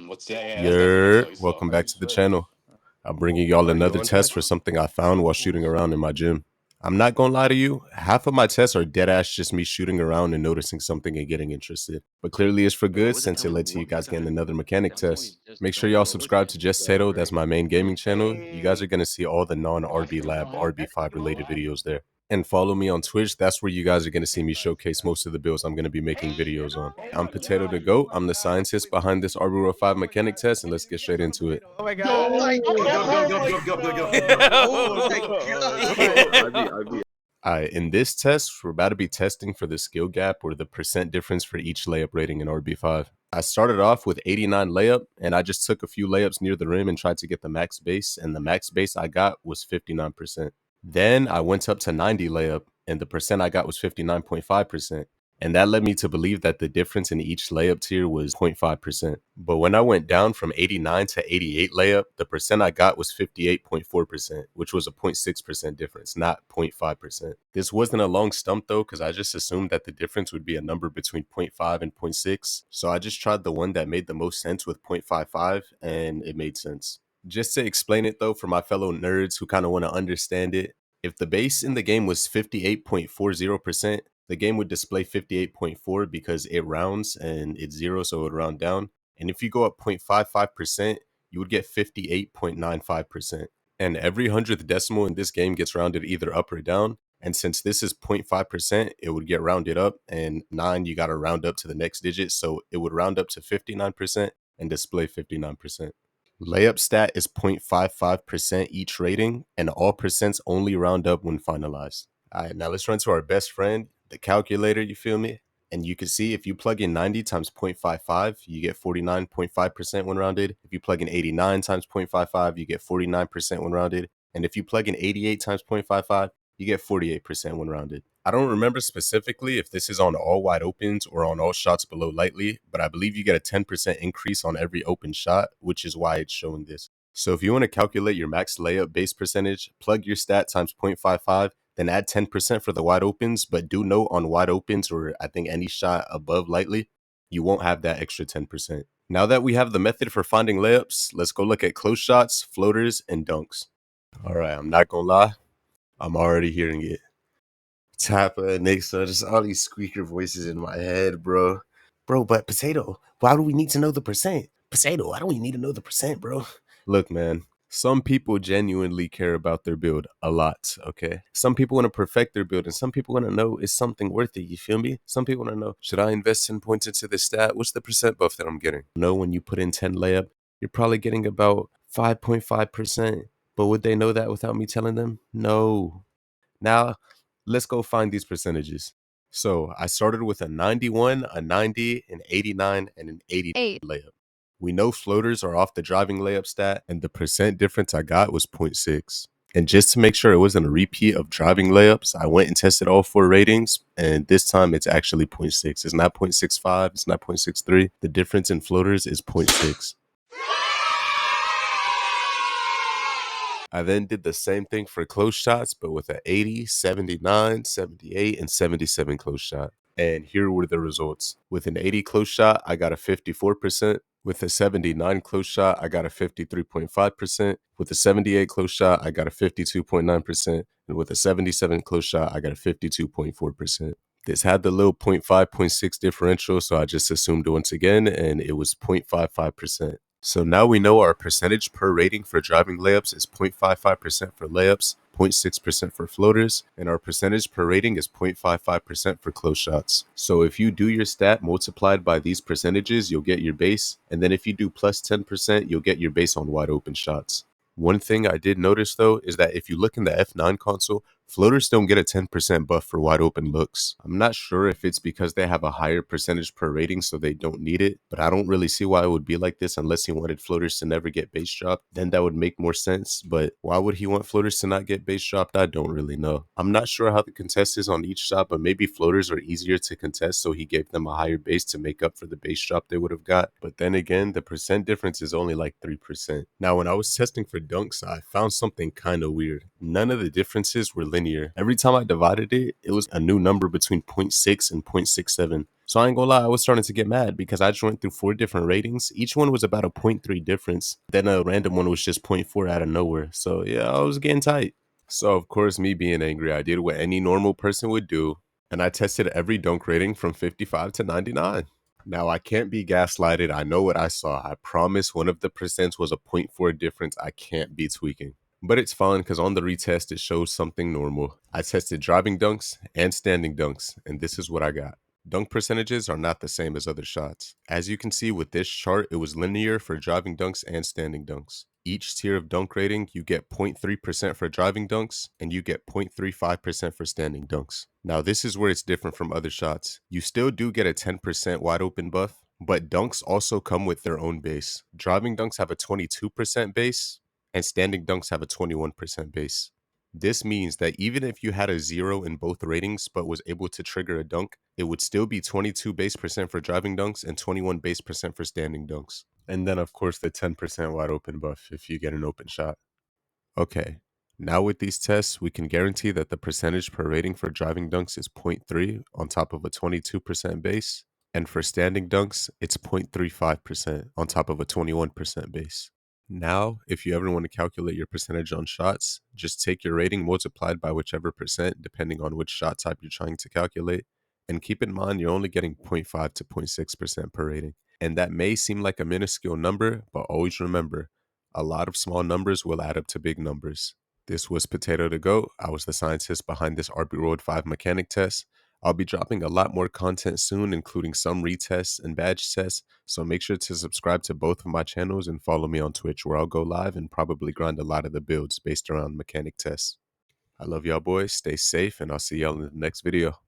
Welcome back to the channel. I'm bringing y'all another test for something I found while shooting around in my gym. I'm not gonna lie to you, half of my tests are dead ass just me shooting around and noticing something and getting interested. But clearly it's for good since it led to you guys getting another mechanic test. Make sure y'all subscribe to Just Tato, that's my main gaming channel. You guys are gonna see all the non-RB Lab, RB5 related videos there. And follow me on Twitch, that's where you guys are going to see me showcase most of the builds I'm going to be making videos on. I'm PotatoDeGoat, I'm the scientist behind this RB 5 mechanic test, and let's get straight into it. Oh my god. Oh my god. Alright, in this test, we're about to be testing for the skill gap or the percent difference for each layup rating in RB5. I started off with 89 layup, and I just took a few layups near the rim and tried to get the max base, and the max base I got was 59%. Then I went up to 90 layup, and the percent I got was 59.5%. And that led me to believe that the difference in each layup tier was 0.5%. But when I went down from 89 to 88 layup, the percent I got was 58.4%, which was a 0.6% difference, not 0.5%. This wasn't a long stump though, because I just assumed that the difference would be a number between 0.5 and 0.6. So I just tried the one that made the most sense with 0.55, and it made sense. Just to explain it though, for my fellow nerds who kind of want to understand it, if the base in the game was 58.40%, the game would display 58.4 because it rounds and it's 0, so it would round down. And if you go up 0.55%, you would get 58.95%. And every 100th decimal in this game gets rounded either up or down. And since this is 0.5%, it would get rounded up, and 9, you got to round up to the next digit. So it would round up to 59% and display 59%. Layup stat is 0.55% each rating, and all percents only round up when finalized. All right, now let's run to our best friend, the calculator, you feel me? And you can see if you plug in 90 times 0.55, you get 49.5% when rounded. If you plug in 89 times 0.55, you get 49% when rounded. And if you plug in 88 times 0.55, you get 48% when rounded. I don't remember specifically if this is on all wide opens or on all shots below lightly, but I believe you get a 10% increase on every open shot, which is why it's showing this. So if you want to calculate your max layup base percentage, plug your stat times 0.55, then add 10% for the wide opens, but do note on wide opens or I think any shot above lightly, you won't have that extra 10%. Now that we have the method for finding layups, let's go look at close shots, floaters, and dunks. All right, I'm not gonna lie, I'm already hearing it. Tappa, Nixa, just all these squeaker voices in my head, bro. Bro, but Potato, why do we need to know the percent? Potato, why do we need to know the percent, bro? Look, man. Some people genuinely care about their build a lot, okay? Some people want to perfect their build, and some people want to know, is something worth it, you feel me? Some people want to know, should I invest 10 points into this stat? What's the percent buff that I'm getting? No, when you put in 10 layup, you're probably getting about 5.5%. But would they know that without me telling them? No. Now, let's go find these percentages. So I started with a 91, a 90, an 89, and an 88 layup. We know floaters are off the driving layup stat, and the percent difference I got was 0.6. And just to make sure it wasn't a repeat of driving layups, I went and tested all 4 ratings, and this time it's actually 0.6. It's not 0.65, it's not 0.63. The difference in floaters is 0.6. I then did the same thing for close shots, but with an 80, 79, 78, and 77 close shot. And here were the results. With an 80 close shot, I got a 54%. With a 79 close shot, I got a 53.5%. With a 78 close shot, I got a 52.9%. And with a 77 close shot, I got a 52.4%. This had the little 0.5, 0.6 differential, so I just assumed once again, and it was 0.55%. So now we know our percentage per rating for driving layups is 0.55% for layups, 0.6% for floaters, and our percentage per rating is 0.55% for close shots. So if you do your stat multiplied by these percentages, you'll get your base, and then if you do plus 10%, you'll get your base on wide open shots. One thing I did notice though is that if you look in the F9 console, floaters don't get a 10% buff for wide open looks. I'm not sure if it's because they have a higher percentage per rating so they don't need it, but I don't really see why it would be like this unless he wanted floaters to never get base dropped. Then that would make more sense, but why would he want floaters to not get base dropped? I don't really know. I'm not sure how the contest is on each shot, but maybe floaters are easier to contest, so he gave them a higher base to make up for the base drop they would have got. But then again, the percent difference is only like 3%. Now, when I was testing for dunks, I found something kind of weird. None of the differences were linear. Every time I divided it, it was a new number between 0.6 and 0.67. So I ain't gonna lie, I was starting to get mad because I just went through 4 different ratings. Each one was about a point 0.3 difference. Then a random one was just point 0.4 out of nowhere. So yeah, I was getting tight. So of course, me being angry, I did what any normal person would do, and I tested every dunk rating from 55 to 99. Now I can't be gaslighted. I know what I saw. I promise one of the percents was a point 0.4 difference. I can't be tweaking. But it's fine because on the retest, it shows something normal. I tested driving dunks and standing dunks, and this is what I got. Dunk percentages are not the same as other shots. As you can see with this chart, it was linear for driving dunks and standing dunks. Each tier of dunk rating, you get 0.3% for driving dunks, and you get 0.35% for standing dunks. Now this is where it's different from other shots. You still do get a 10% wide open buff, but dunks also come with their own base. Driving dunks have a 22% base, and standing dunks have a 21% base. This means that even if you had a 0 in both ratings but was able to trigger a dunk, it would still be 22 base percent for driving dunks and 21 base percent for standing dunks. And then, of course, the 10% wide open buff if you get an open shot. Okay, now with these tests, we can guarantee that the percentage per rating for driving dunks is zero point 0.3 on top of a 22% base, and for standing dunks, it's 0.35% on top of a 21% base. Now, if you ever want to calculate your percentage on shots, just take your rating multiplied by whichever percent, depending on which shot type you're trying to calculate. And keep in mind, you're only getting 0.5 to 0.6% per rating. And that may seem like a minuscule number, but always remember, a lot of small numbers will add up to big numbers. This was PotatoDeGoat. I was the scientist behind this RB Road 5 mechanic test. I'll be dropping a lot more content soon, including some retests and badge tests, so make sure to subscribe to both of my channels and follow me on Twitch, where I'll go live and probably grind a lot of the builds based around mechanic tests. I love y'all boys, stay safe, and I'll see y'all in the next video.